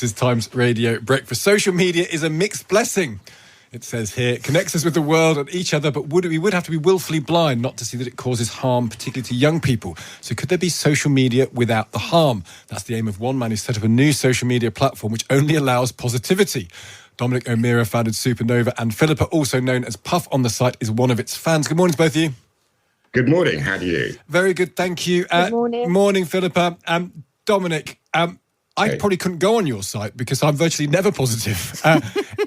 This is Times Radio Breakfast. Social media is a mixed blessing. It says here, it connects us with the world and each other, but we would have to be willfully blind not to see that it causes harm, particularly to young people. So could there be social media without the harm? That's the aim of one man who set up a new social media platform which only allows positivity. Dominic O'Meara founded Supernova, and Philippa, also known as Puff on the site, is one of its fans. Good morning to both of you. Good morning. How do you? Very good, thank you. Good morning. Morning, Philippa. Dominic, I probably couldn't go on your site because I'm virtually never positive.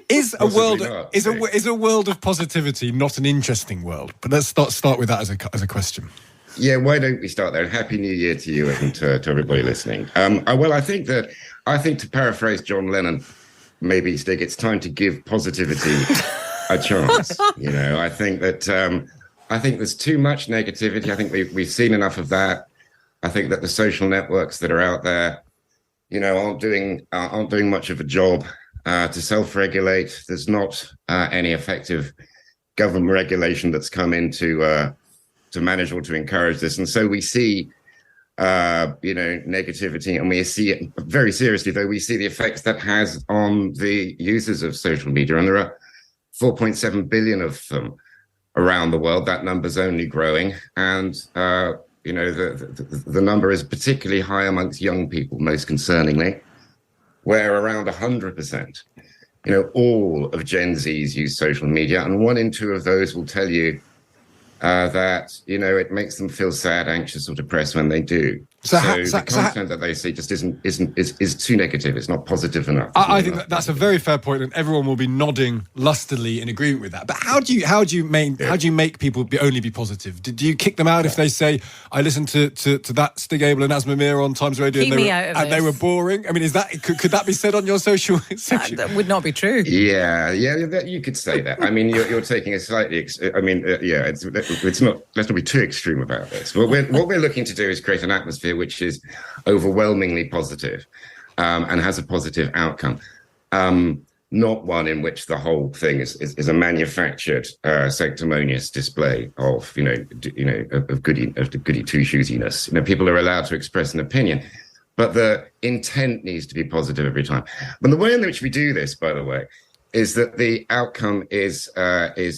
Is a world of positivity not an interesting world? But let's start with that as a question. Yeah, why don't we start there? And Happy New Year to you and to everybody listening. Well, I think to paraphrase John Lennon, maybe Stig, it's time to give positivity a chance. You know, I think there's too much negativity. I think we've seen enough of that. I think that the social networks that are out there, you know, aren't doing much of a job to self-regulate. There's not any effective government regulation that's come in to manage or to encourage this, and so we see, negativity, and we see it very seriously. Though we see the effects that has on the users of social media, and there are 4.7 billion of them around the world. That number's only growing, and the number is particularly high amongst young people, most concerningly, where around 100%, all of Gen Zs use social media, and 1 in 2 of those will tell you that, it makes them feel sad, anxious, or depressed when they do. So the content that they see just is too negative. It's not positive enough. I think that's a very fair point, and everyone will be nodding lustily in agreement with that. But how do you make people only be positive? Do you kick them out if they say, "I listened to that Stig and Aasmah on Times Radio and they were boring"? I mean, could that be said on your social? That would not be true. Yeah, you could say that. I mean, you're taking a slightly. It's not. Let's not be too extreme about this. What we're looking to do is create an atmosphere which is overwhelmingly positive and has a positive outcome, not one in which the whole thing is a manufactured, sanctimonious display of goody two shoesiness. People are allowed to express an opinion, but the intent needs to be positive every time. And the way in which we do this, by the way, is that the outcome is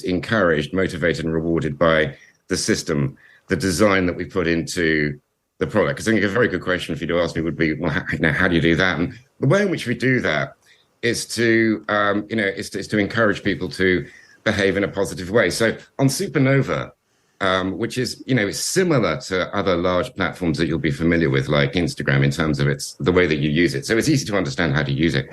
encouraged, motivated, and rewarded by the system, the design that we put into the product. Because I think a very good question for you to ask me would be, well, how do you do that? And the way in which we do that is to encourage people to behave in a positive way. So on Supernova, which is it's similar to other large platforms that you'll be familiar with, like Instagram, in terms of the way that you use it. So it's easy to understand how to use it.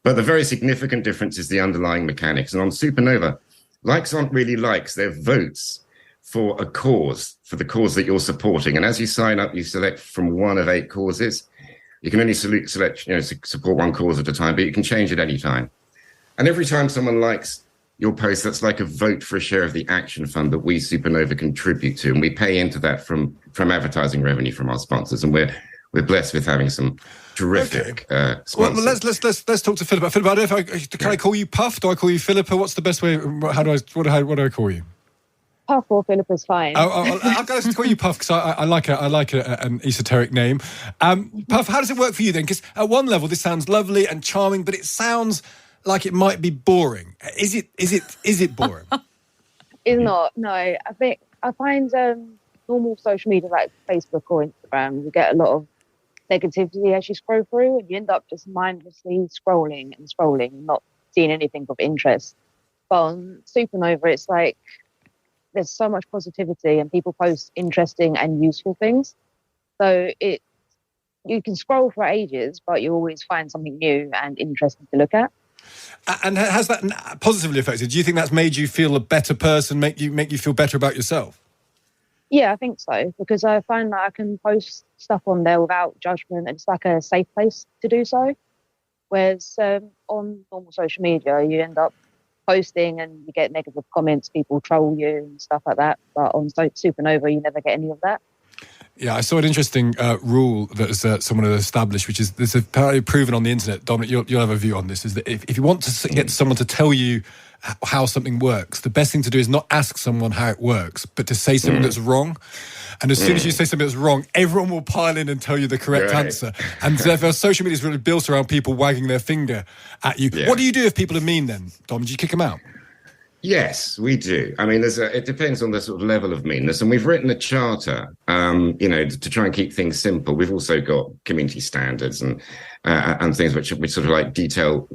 But the very significant difference is the underlying mechanics. And on Supernova, likes aren't really likes; they're votes for a cause, for the cause that you're supporting. And as you sign up, you select from 1 of 8 causes. You can only select support 1 cause at a time, but you can change at any time. And every time someone likes your post, that's like a vote for a share of the action fund that we, Supernova, contribute to. And we pay into that from advertising revenue from our sponsors. And we're blessed with having some terrific sponsors. Well, let's talk to Philippa. Philippa, I don't know if I call you Puff? Do I call you Philippa? What's the best way? What do I call you? Puff or Philippa's fine. I'll go call you Puff because I like an esoteric name. Puff, how does it work for you then? Because at one level this sounds lovely and charming, but it sounds like it might be boring. Is it boring? It's not. No, I find normal social media like Facebook or Instagram, you get a lot of negativity as you scroll through, and you end up just mindlessly scrolling and not seeing anything of interest. But on Supernova, it's like there's so much positivity and people post interesting and useful things. So you can scroll for ages, but you always find something new and interesting to look at. And has that positively affected? Do you think that's made you feel a better person, make you feel better about yourself? Yeah, I think so, because I find that I can post stuff on there without judgment, and it's like a safe place to do so. Whereas on normal social media, you end up posting and you get negative comments, people troll you and stuff like that. But on Supernova, you never get any of that. Yeah, I saw an interesting rule that someone had established, which is this is apparently proven on the internet. Dominic, you'll have a view on this. Is that if you want to get someone to tell you how something works, the best thing to do is not ask someone how it works, but to say something that's wrong. And as soon as you say something that's wrong, everyone will pile in and tell you the correct answer. And therefore, social media is really built around people wagging their finger at you. Yeah. What do you do if people are mean then, Dom? Do you kick them out? Yes, we do. I mean, it depends on the sort of level of meanness. And we've written a charter, to try and keep things simple. We've also got community standards and things which sort of like detail,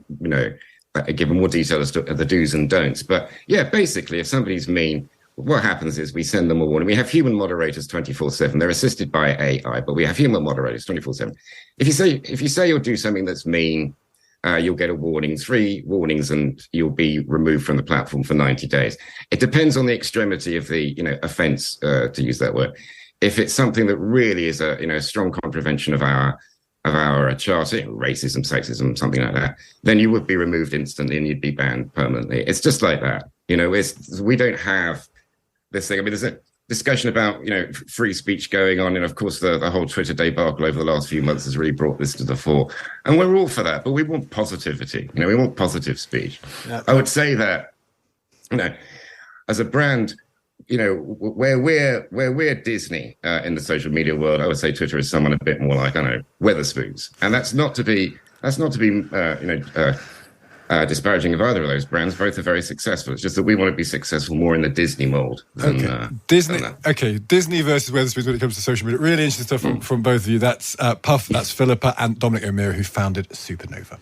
give more detail as to the do's and don'ts. But yeah, basically, if somebody's mean, what happens is we send them a warning. We have human moderators 24/7. They're assisted by AI, but we have human moderators 24/7. If you say you'll do something that's mean, you'll get a warning, 3 warnings, and you'll be removed from the platform for 90 days. It depends on the extremity of the offence, to use that word. If it's something that really is a strong contravention of our charter, racism, sexism, something like that, then you would be removed instantly and you'd be banned permanently. It's just like that. We don't have this thing. I mean, there's a discussion about free speech going on, and of course the whole Twitter debacle over the last few months has really brought this to the fore, and we're all for that, but we want positivity. We want positive speech. Yeah. I would say that as a brand, where we're Disney in the social media world, I would say Twitter is someone a bit more like, I don't know, Wetherspoons, and that's not to be disparaging of either of those brands. Both are very successful. It's just that we want to be successful more in the Disney mold. Disney versus Wetherspoons when it comes to social media. Really interesting stuff from both of you. That's Puff, that's Philippa, and Dominic O'Meara, who founded Supernova.